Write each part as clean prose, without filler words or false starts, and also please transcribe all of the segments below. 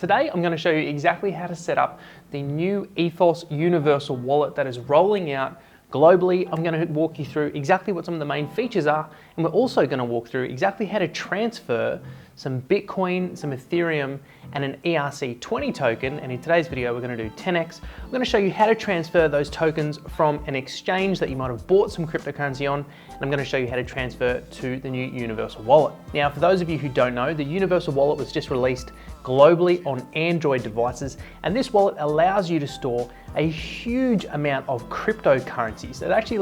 Today I'm going to show you exactly how to set up the new Ethos Universal Wallet that is rolling out globally. I'm going to walk you through exactly what some of the main features are, and we're also going to walk through exactly how to transfer some Bitcoin, some Ethereum, and an ERC20 token. And in today's video, we're going to do 10x. I'm going to show you how to transfer those tokens from an exchange that you might have bought some cryptocurrency on, and I'm going to show you how to transfer to the new Universal Wallet. Now, for those of you who don't know, the Universal Wallet was just released globally on Android devices, and this wallet allows you to store a huge amount of cryptocurrencies. It actually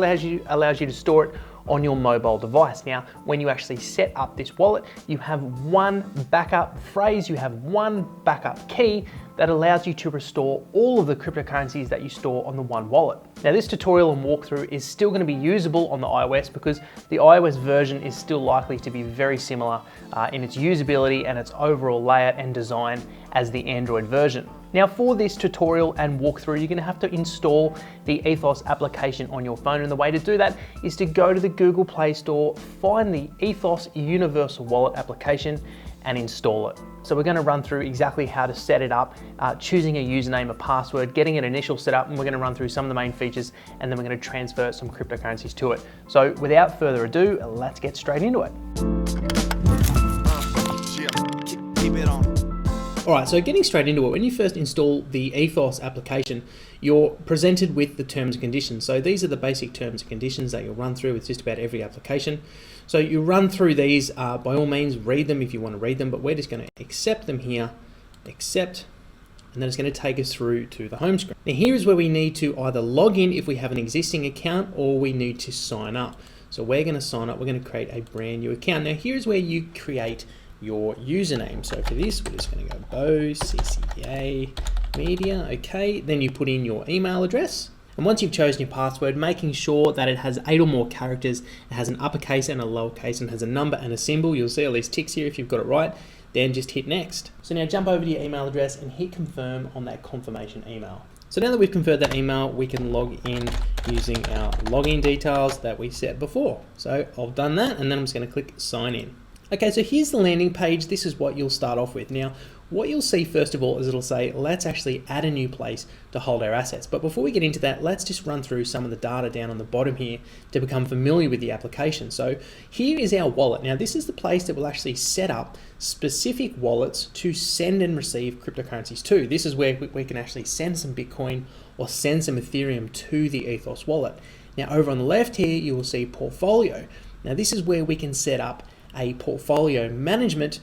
allows you to store it on your mobile device. Now, when you actually set up this wallet, you have one backup phrase, you have one backup key that allows you to restore all of the cryptocurrencies that you store on the one wallet. Now, this tutorial and walkthrough is still going to be usable on the iOS because the iOS version is still likely to be very similar in its usability and its overall layout and design as the Android version. Now, for this tutorial and walkthrough, you're going to have to install the Ethos application on your phone, and the way to do that is to go to the Google Play Store, find the Ethos Universal Wallet application and install it. So we're going to run through exactly how to set it up, choosing a username, a password, getting an initial setup, and we're going to run through some of the main features, and then we're going to transfer some cryptocurrencies to it. So without further ado, let's get straight into it. Keep it on. Alright, so getting straight into it, when you first install the Ethos application, you're presented with the terms and conditions. So these are the basic terms and conditions that you'll run through with just about every application. So you run through these, by all means read them if you want to read them, but we're just going to accept them here, accept, and then it's going to take us through to the home screen. Now here is where we need to either log in if we have an existing account, or we need to sign up. So we're going to sign up, we're going to create a brand new account. Now here's where you create your username. So for this, we're just going to go Bo CCA Media, okay. Then you put in your email address. And once you've chosen your password, making sure that it has 8 or more characters, it has an uppercase and a lowercase, and has a number and a symbol. You'll see all these ticks here if you've got it right. Then just hit next. So now jump over to your email address and hit confirm on that confirmation email. So now that we've confirmed that email, we can log in using our login details that we set before. So I've done that, and then I'm just going to click sign in. Okay, so here's the landing page. This is what you'll start off with. Now, what you'll see first of all is it'll say, let's actually add a new place to hold our assets. But before we get into that, let's just run through some of the data down on the bottom here to become familiar with the application. So here is our wallet. Now, this is the place that will actually set up specific wallets to send and receive cryptocurrencies to. This is where we can actually send some Bitcoin or send some Ethereum to the Ethos wallet. Now, over on the left here, you will see portfolio. Now, this is where we can set up a portfolio management.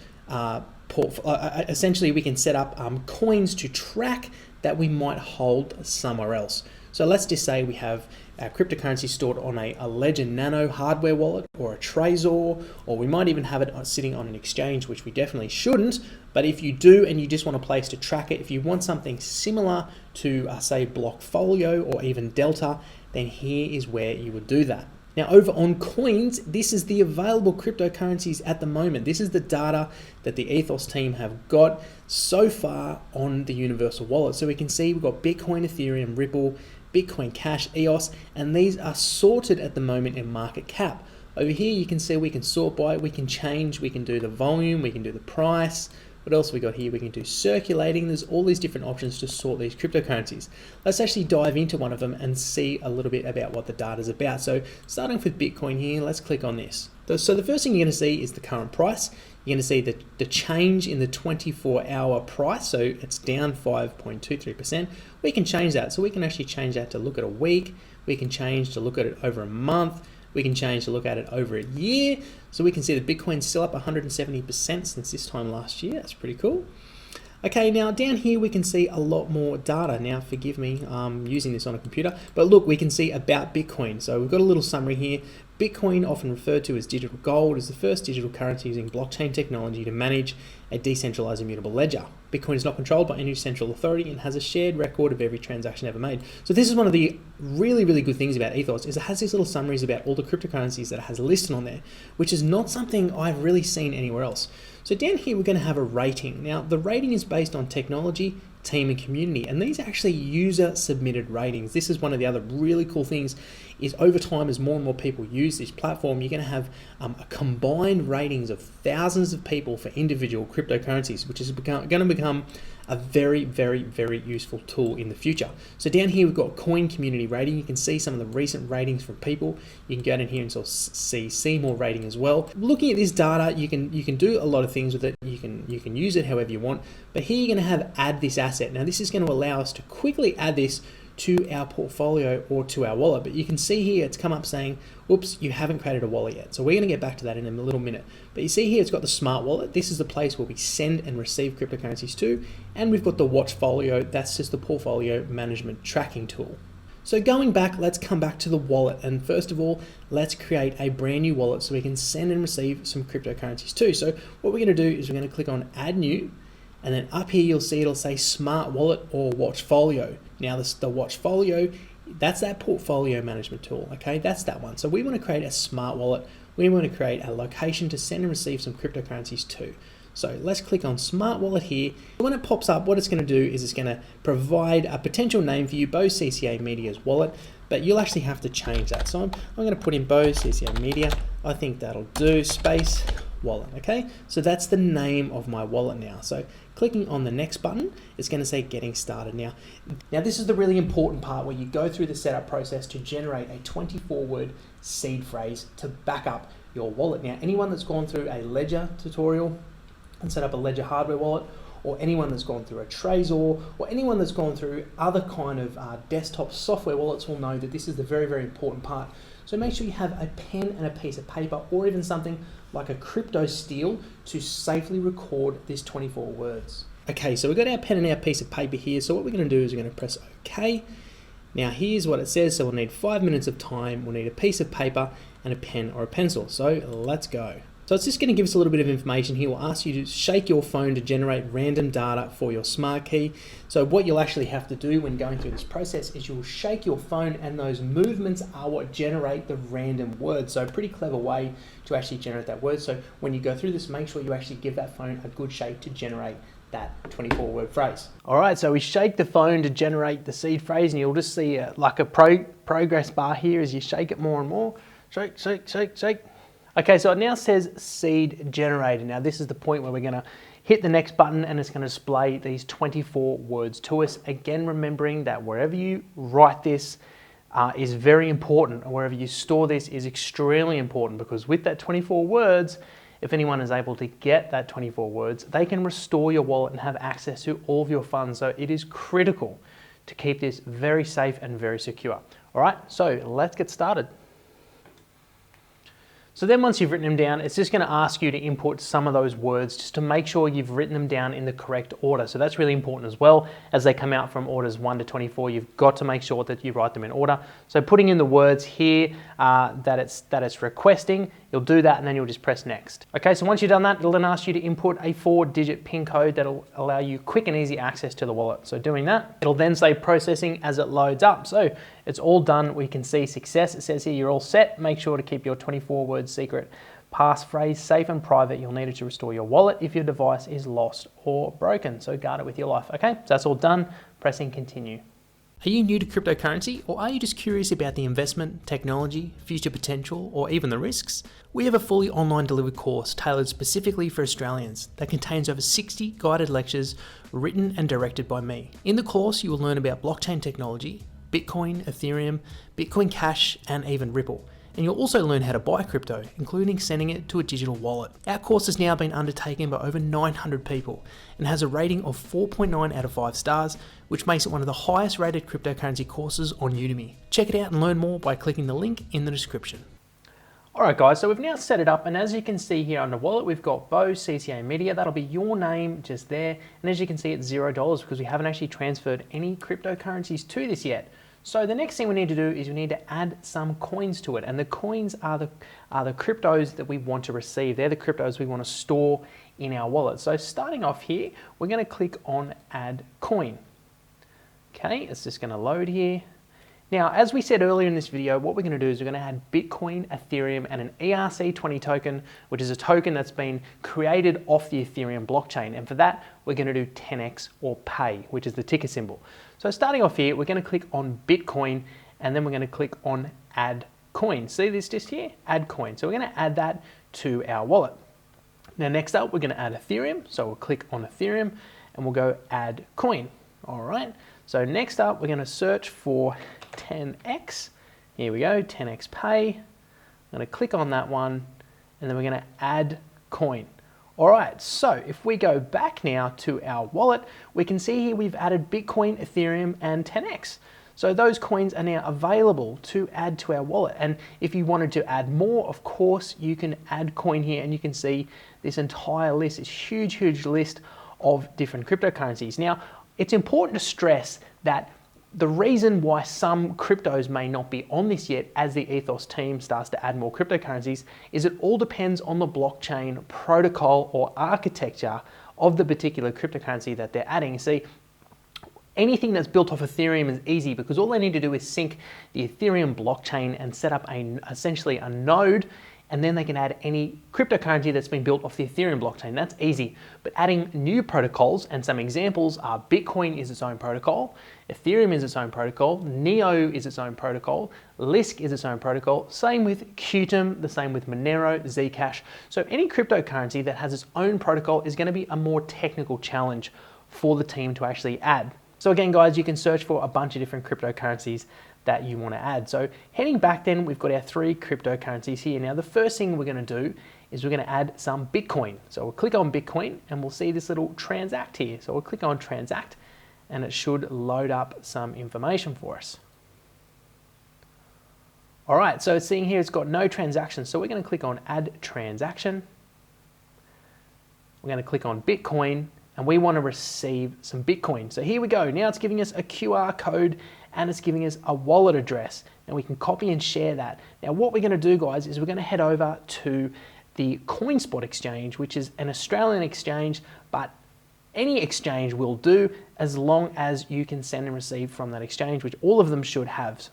Essentially, we can set up coins to track that we might hold somewhere else. So let's just say we have our cryptocurrency stored on a Ledger Nano hardware wallet or a Trezor, or we might even have it sitting on an exchange, which we definitely shouldn't. But if you do and you just want a place to track it, if you want something similar to say Blockfolio or even Delta, then here is where you would do that. Now over on coins, this is the available cryptocurrencies at the moment. This is the data that the Ethos team have got so far on the Universal Wallet. So we can see we've got Bitcoin, Ethereum, Ripple, Bitcoin Cash, EOS, and these are sorted at the moment in market cap. Over here you can see we can sort by, we can change, we can do the volume, we can do the price. What else have we got here? We can do circulating. There's all these different options to sort these cryptocurrencies. Let's actually dive into one of them and see a little bit about what the data is about. So starting with Bitcoin here, let's click on this. So the first thing you're going to see is the current price. You're going to see the change in the 24-hour price. So it's down 5.23%. We can change that. So we can actually change that to look at a week. We can change to look at it over a month. We can change to look at it over a year. So we can see that Bitcoin's still up 170% since this time last year. That's pretty cool. Okay, now down here we can see a lot more data. Now forgive me, I'm using this on a computer, but look, we can see about Bitcoin. So we've got a little summary here. Bitcoin, often referred to as digital gold, is the first digital currency using blockchain technology to manage a decentralized immutable ledger. Bitcoin is not controlled by any central authority and has a shared record of every transaction ever made. So this is one of the really, really good things about Ethos, is it has these little summaries about all the cryptocurrencies that it has listed on there, which is not something I've really seen anywhere else. So down here we're going to have a rating. Now the rating is based on technology, team and community. And these are actually user submitted ratings. This is one of the other really cool things is over time, as more and more people use this platform, you're going to have a combined ratings of thousands of people for individual cryptocurrencies, which is going to become a very, very, very useful tool in the future. So down here, we've got coin community rating. You can see some of the recent ratings from people. You can go down here and sort of see more rating as well. Looking at this data, you can do a lot of things with it. You can use it however you want, but here you're going to have add this asset. Now this is going to allow us to quickly add this to our portfolio or to our wallet. But you can see here it's come up saying, oops, you haven't created a wallet yet. So we're going to get back to that in a little minute. But you see here it's got the smart wallet. This is the place where we send and receive cryptocurrencies to. And we've got the watch folio. That's just the portfolio management tracking tool. So going back, let's come back to the wallet. And first of all, let's create a brand new wallet so we can send and receive some cryptocurrencies too. So what we're going to do is we're going to click on add new. And then up here, you'll see it'll say smart wallet or watch folio. Now the watch folio, that's that portfolio management tool, okay? That's that one. So we want to create a smart wallet. We want to create a location to send and receive some cryptocurrencies to. So let's click on smart wallet here. When it pops up, what it's going to do is it's going to provide a potential name for you, Bo CCA Media's wallet, but you'll actually have to change that. So I'm going to put in Bo CCA Media. I think that'll do, space wallet, okay? So that's the name of my wallet now. So clicking on the next button, it's going to say getting started now. Now this is the really important part where you go through the setup process to generate a 24-word seed phrase to back up your wallet. Now anyone that's gone through a Ledger tutorial and set up a Ledger hardware wallet, or anyone that's gone through a Trezor, or anyone that's gone through other kind of desktop software wallets will know that this is the very, very important part. So make sure you have a pen and a piece of paper, or even something like a crypto steel to safely record this 24 words. Okay, so we've got our pen and our piece of paper here. So what we're going to do is we're going to press OK. Now here's what it says. So we'll need 5 minutes of time. We'll need a piece of paper and a pen or a pencil. So let's go. So it's just going to give us a little bit of information here. We'll ask you to shake your phone to generate random data for your smart key. So what you'll actually have to do when going through this process is you'll shake your phone, and those movements are what generate the random words. So a pretty clever way to actually generate that word. So when you go through this, make sure you actually give that phone a good shake to generate that 24-word phrase. All right, so we shake the phone to generate the seed phrase, and you'll just see like a progress bar here as you shake it more and more. Shake, shake, shake, shake. Okay, so it now says seed generated. Now this is the point where we're going to hit the next button and it's going to display these 24 words to us. Again, remembering that wherever you write this is very important, or wherever you store this is extremely important, because with that 24 words, if anyone is able to get that 24 words, they can restore your wallet and have access to all of your funds. So it is critical to keep this very safe and very secure. All right, so let's get started. So then once you've written them down, it's just going to ask you to input some of those words just to make sure you've written them down in the correct order. So that's really important as well. As they come out from orders 1 to 24, you've got to make sure that you write them in order. So putting in the words here that it's requesting, you'll do that and then you'll just press next. Okay, so once you've done that, it'll then ask you to input a 4-digit PIN code that'll allow you quick and easy access to the wallet. So doing that, it'll then say processing as it loads up. So it's all done. We can see success. It says here you're all set. Make sure to keep your 24-word secret passphrase safe and private. You'll need it to restore your wallet if your device is lost or broken. So guard it with your life. Okay, so that's all done. Pressing continue. Are you new to cryptocurrency, or are you just curious about the investment, technology, future potential, or even the risks? We have a fully online delivered course tailored specifically for Australians that contains over 60 guided lectures written and directed by me. In the course, you will learn about blockchain technology, Bitcoin, Ethereum, Bitcoin Cash, and even Ripple. And you'll also learn how to buy crypto, including sending it to a digital wallet. Our course has now been undertaken by over 900 people and has a rating of 4.9 out of 5 stars, which makes it one of the highest rated cryptocurrency courses on Udemy. Check it out and learn more by clicking the link in the description. Alright guys, so we've now set it up, and as you can see here on the wallet, we've got Bo CCA Media. That'll be your name just there. And as you can see, it's $0 because we haven't actually transferred any cryptocurrencies to this yet. So the next thing we need to do is we need to add some coins to it, and the coins are the cryptos that we want to receive. They're the cryptos we want to store in our wallet. So starting off here, we're going to click on Add Coin. Okay, it's just going to load here, Now, as we said earlier in this video, what we're going to do is we're going to add Bitcoin, Ethereum, and an ERC20 token, which is a token that's been created off the Ethereum blockchain. And for that, we're going to do 10x or pay, which is the ticker symbol. So starting off here, we're going to click on Bitcoin, and then we're going to click on Add Coin. See this just here? Add Coin. So we're going to add that to our wallet. Now, next up, we're going to add Ethereum. So we'll click on Ethereum, and we'll go Add Coin. All right. So next up, we're going to search for 10x. Here we go, 10x pay. I'm going to click on that one, and then we're going to add coin. All right, so if we go back now to our wallet, we can see here we've added Bitcoin, Ethereum, and 10x. So those coins are now available to add to our wallet. And if you wanted to add more, of course, you can add coin here, and you can see this entire list, this huge list of different cryptocurrencies. Now, it's important to stress that the reason why some cryptos may not be on this yet as the Ethos team starts to add more cryptocurrencies is it all depends on the blockchain protocol or architecture of the particular cryptocurrency that they're adding. You see, anything that's built off Ethereum is easy because all they need to do is sync the Ethereum blockchain and set up essentially a node, and then they can add any cryptocurrency that's been built off the Ethereum blockchain. That's easy. But adding new protocols, and some examples are Bitcoin is its own protocol, Ethereum is its own protocol, Neo is its own protocol, Lisk is its own protocol, same with Qtum, the same with Monero, Zcash. So any cryptocurrency that has its own protocol is going to be a more technical challenge for the team to actually add. So again, guys, you can search for a bunch of different cryptocurrencies that you want to add. So heading back then, we've got our 3 cryptocurrencies here. Now, the first thing we're going to do is we're going to add some Bitcoin. So we'll click on Bitcoin and we'll see this little transact here. So we'll click on transact and it should load up some information for us. All right, so it's seeing here it's got no transactions. So we're going to click on add transaction. We're going to click on Bitcoin and we want to receive some Bitcoin. So here we go. Now it's giving us a QR code and it's giving us a wallet address, and we can copy and share that. Now what we're going to do, guys, is we're going to head over to the CoinSpot exchange, which is an Australian exchange, but any exchange will do as long as you can send and receive from that exchange, which all of them should have.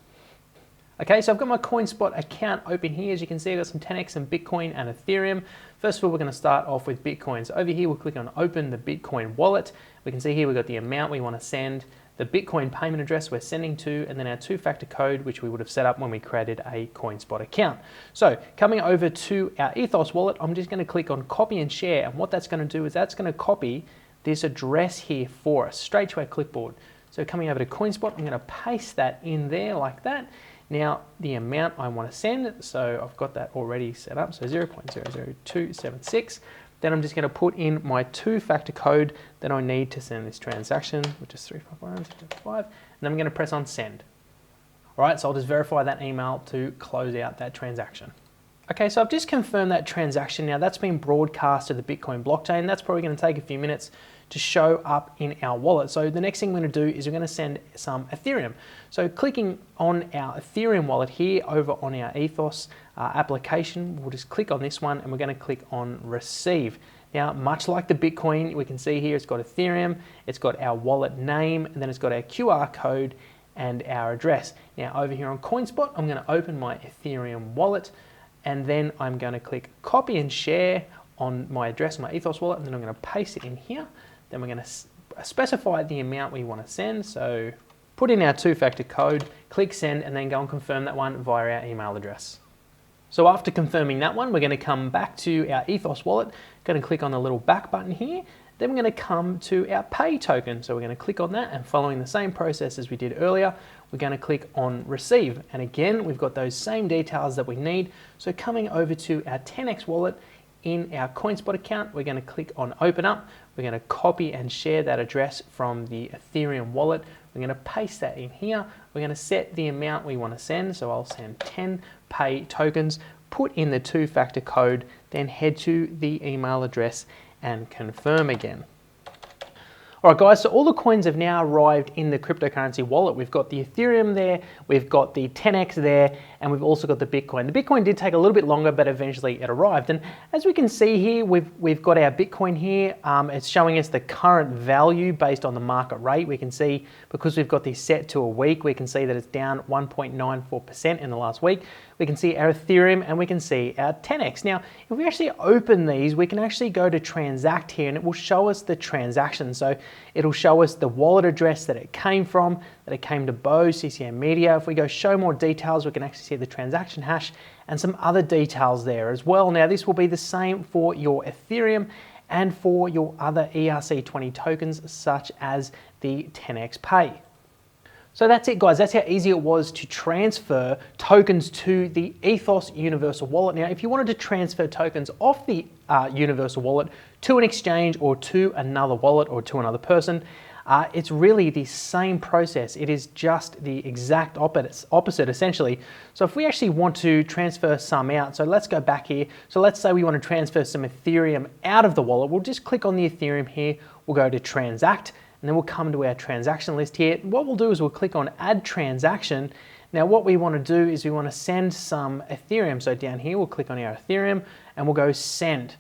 Okay, so I've got my CoinSpot account open here. As you can see, I've got some 10x and Bitcoin and Ethereum. First of all, we're going to start off with Bitcoin. So over here, we'll click on open the Bitcoin wallet. We can see here we've got the amount we want to send, the Bitcoin payment address we're sending to, and then our 2-factor code, which we would have set up when we created a CoinSpot account. So coming over to our Ethos wallet, I'm just going to click on copy and share. And what that's going to do is that's going to copy this address here for us straight to our clipboard. So coming over to CoinSpot, I'm going to paste that in there like that. Now the amount I want to send, so I've got that already set up, so 0.00276. Then I'm just going to put in my 2-factor code that I need to send this transaction, which is 351, and then I'm going to press on send. All right, so I'll just verify that email to close out that transaction. Okay, so I've just confirmed that transaction. Now that's been broadcast to the Bitcoin blockchain. That's probably going to take a few minutes to show up in our wallet. So the next thing we're going to do is we're going to send some Ethereum. So clicking on our Ethereum wallet here over on our Ethos application, we'll just click on this one and we're going to click on receive. Now, much like the Bitcoin, we can see here it's got Ethereum, it's got our wallet name, and then it's got our QR code and our address. Now over here on CoinSpot, I'm going to open my Ethereum wallet, and then I'm going to click copy and share on my address, my Ethos wallet, and then I'm going to paste it in here. Then we're going to specify the amount we want to send. So put in our 2-factor code, click send, and then go and confirm that one via our email address. So after confirming that one, we're going to come back to our Ethos wallet, going to click on the little back button here. Then we're going to come to our pay token. So we're going to click on that, and following the same process as we did earlier, we're going to click on receive. And again, we've got those same details that we need. So coming over to our 10x wallet in our CoinSpot account, we're going to click on open up. We're going to copy and share that address from the Ethereum wallet. We're going to paste that in here. We're going to set the amount we want to send. So I'll send 10 pay tokens, put in the 2-factor code, then head to the email address and confirm again. All right, guys, so all the coins have now arrived in the cryptocurrency wallet. We've got the Ethereum there, we've got the 10x there, and we've also got the Bitcoin. The Bitcoin did take a little bit longer, but eventually it arrived. And as we can see here, we've got our Bitcoin here. It's showing us the current value based on the market rate. We can see, because we've got this set to a week, we can see that it's down 1.94% in the last week. We can see our Ethereum and we can see our 10x. Now, if we actually open these, we can actually go to transact here and it will show us the transaction. So it'll show us the wallet address that it came from, that it came to Bose, CCM Media. If we go show more details, we can actually see the transaction hash and some other details there as well. Now, this will be the same for your Ethereum and for your other ERC20 tokens, such as the 10x Pay. So that's it, guys. That's how easy it was to transfer tokens to the Ethos Universal Wallet. Now, if you wanted to transfer tokens off the Universal Wallet to an exchange or to another wallet or to another person, it's really the same process. It is just the exact opposite, essentially. So if we actually want to transfer some out, so let's go back here. So let's say we want to transfer some Ethereum out of the wallet. We'll just click on the Ethereum here. We'll go to transact. And then we'll come to our transaction list here. What we'll do is we'll click on add transaction. Now what we want to do is we want to send some Ethereum. So down here, we'll click on our Ethereum and we'll go send.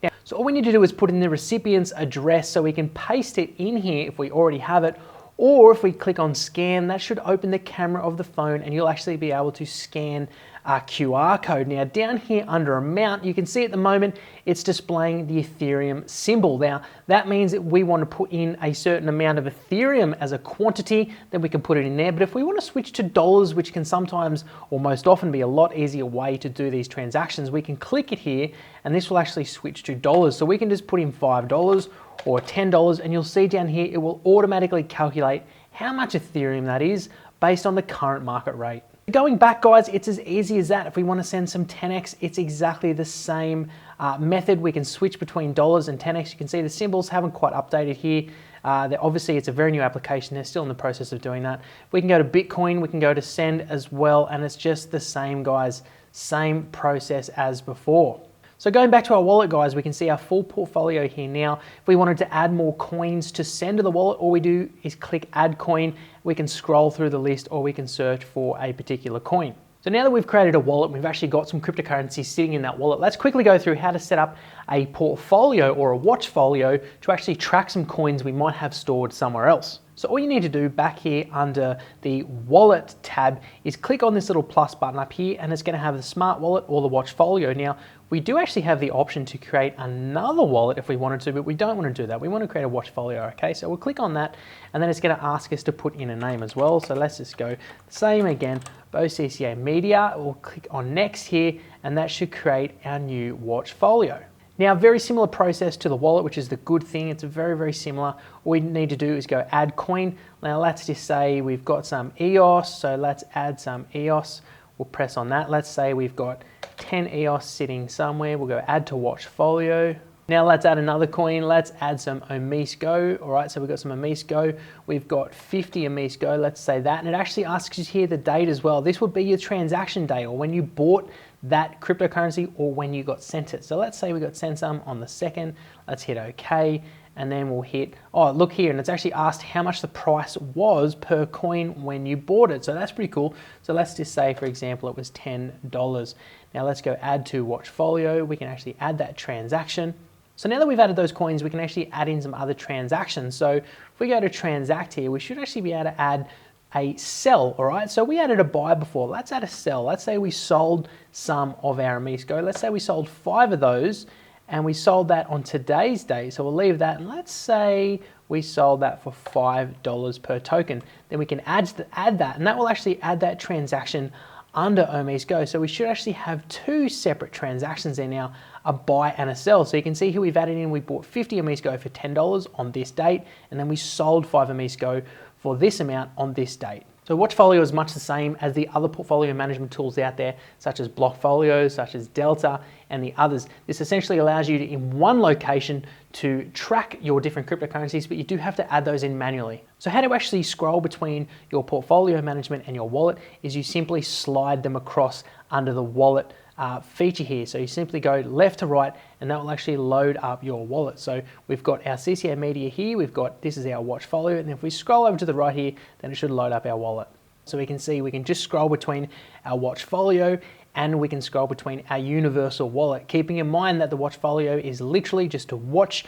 Now, so all we need to do is put in the recipient's address so we can paste it in here if we already have it. Or if we click on scan, that should open the camera of the phone and you'll actually be able to scan our QR code. Now down here under amount, you can see at the moment, it's displaying the Ethereum symbol. Now that means that we want to put in a certain amount of Ethereum as a quantity, then we can put it in there. But if we want to switch to dollars, which can sometimes or most often be a lot easier way to do these transactions, we can click it here and this will actually switch to dollars. So we can just put in $5 or $10 and you'll see down here, it will automatically calculate how much Ethereum that is based on the current market rate. Going back, guys, it's as easy as that. If we want to send some 10x, it's exactly the same method. We can switch between dollars and 10x. You can see the symbols haven't quite updated here. Obviously, it's a very new application. They're still in the process of doing that. We can go to Bitcoin. We can go to send as well. And it's just the same, guys. Same process as before. So going back to our wallet, guys, we can see our full portfolio here now. If we wanted to add more coins to send to the wallet, all we do is click add coin. We can scroll through the list or we can search for a particular coin. So now that we've created a wallet, we've actually got some cryptocurrency sitting in that wallet. Let's quickly go through how to set up a portfolio or a watch folio to actually track some coins we might have stored somewhere else. So all you need to do back here under the wallet tab is click on this little plus button up here and it's going to have the smart wallet or the watch folio. Now, we do actually have the option to create another wallet if we wanted to, but we don't want to do that. We want to create a watch folio, okay? So we'll click on that and then it's going to ask us to put in a name as well. So let's just go same again, Bose CCM Media. We'll click on next here and that should create our new watch folio. Now, very similar process to the wallet, which is the good thing. It's very, very similar. All we need to do is go add coin. Now, let's just say we've got some EOS. So let's add some EOS. We'll press on that. Let's say we've got 10 EOS sitting somewhere. We'll go add to watch folio. Now let's add another coin. Let's add some Omise Go. All right, so we've got some Omise Go. We've got 50 Omise Go. Let's say that. And it actually asks you here the date as well. This would be your transaction day or when you bought that cryptocurrency or when you got sent it. So let's say we got sent some on the 2nd. Let's hit OK. And then we'll hit, oh, look here. And it's actually asked how much the price was per coin when you bought it. So that's pretty cool. So let's just say, for example, it was $10. Now let's go add to watch folio. We can actually add that transaction. So now that we've added those coins, we can actually add in some other transactions. So if we go to transact here, we should actually be able to add a sell, all right? So we added a buy before. Let's add a sell. Let's say we sold some of our Omise Go. Let's say we sold 5 of those and we sold that on today's day. So we'll leave that and let's say we sold that for $5 per token. Then we can add that and that will actually add that transaction under Omise Go. So we should actually have 2 separate transactions there now, a buy and a sell. So you can see here we've added in, we bought 50 Omise Go for $10 on this date, and then we sold 5 Omise Go for this amount on this date. So Watchfolio is much the same as the other portfolio management tools out there, such as Blockfolio, such as Delta, and the others. This essentially allows you to, in one location, to track your different cryptocurrencies, but you do have to add those in manually. So how to actually scroll between your portfolio management and your wallet is you simply slide them across under the wallet feature here. So you simply go left to right and that will actually load up your wallet. So we've got our CCA media here, this is our watch folio, and if we scroll over to the right here, then it should load up our wallet. So we can see we can just scroll between our watch folio and we can scroll between our universal wallet, keeping in mind that the watch folio is literally just to watch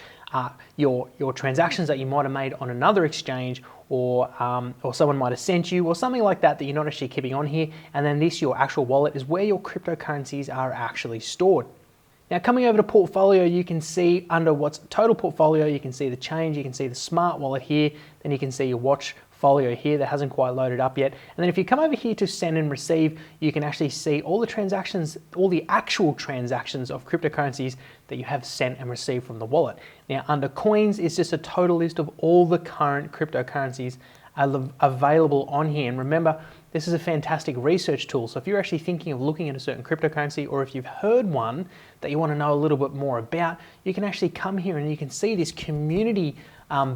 your transactions that you might have made on another exchange, or someone might have sent you, or something like that you're not actually keeping on here. And then this, your actual wallet, is where your cryptocurrencies are actually stored. Now coming over to portfolio, you can see under what's total portfolio, you can see the change, you can see the smart wallet here, then you can see your watch folio here that hasn't quite loaded up yet. And then if you come over here to send and receive, you can actually see all the transactions, all the actual transactions of cryptocurrencies that you have sent and received from the wallet. Now under coins, it's just a total list of all the current cryptocurrencies available on here. And remember, this is a fantastic research tool. So if you're actually thinking of looking at a certain cryptocurrency, or if you've heard one that you want to know a little bit more about, you can actually come here and you can see this community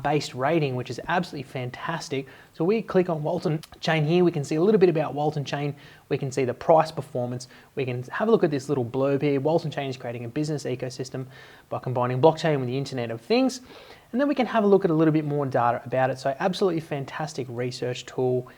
based rating, which is absolutely fantastic. So we click on Walton Chain here, we can see a little bit about Walton Chain, we can see the price performance, we can have a look at this little blurb here. Walton Chain is creating a business ecosystem by combining blockchain with the Internet of Things. And then we can have a look at a little bit more data about it. So absolutely fantastic research tool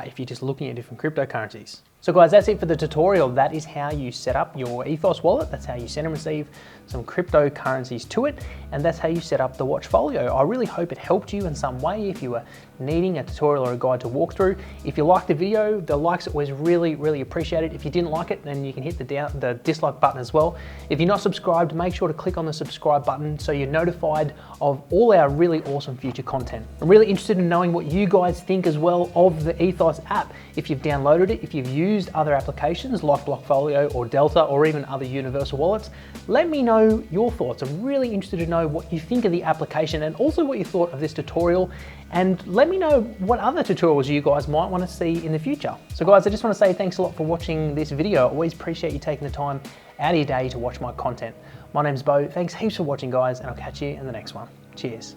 if you're just looking at different cryptocurrencies. So guys, that's it for the tutorial. That is how you set up your Ethos wallet. That's how you send and receive some cryptocurrencies to it. And that's how you set up the watch folio. I really hope it helped you in some way if you were needing a tutorial or a guide to walk through. If you liked the video, the likes are always really, really appreciated. If you didn't like it, then you can hit the dislike button as well. If you're not subscribed, make sure to click on the subscribe button so you're notified of all our really awesome future content. I'm really interested in knowing what you guys think as well of the Ethos app. If you've downloaded it, if you've used other applications like Blockfolio or Delta or even other universal wallets, let me know your thoughts. I'm really interested to know what you think of the application and also what you thought of this tutorial, and let me know what other tutorials you guys might want to see in the future. So guys, I just want to say thanks a lot for watching this video. I always appreciate you taking the time out of your day to watch my content. My name's Bo, thanks heaps for watching guys, and I'll catch you in the next one. Cheers.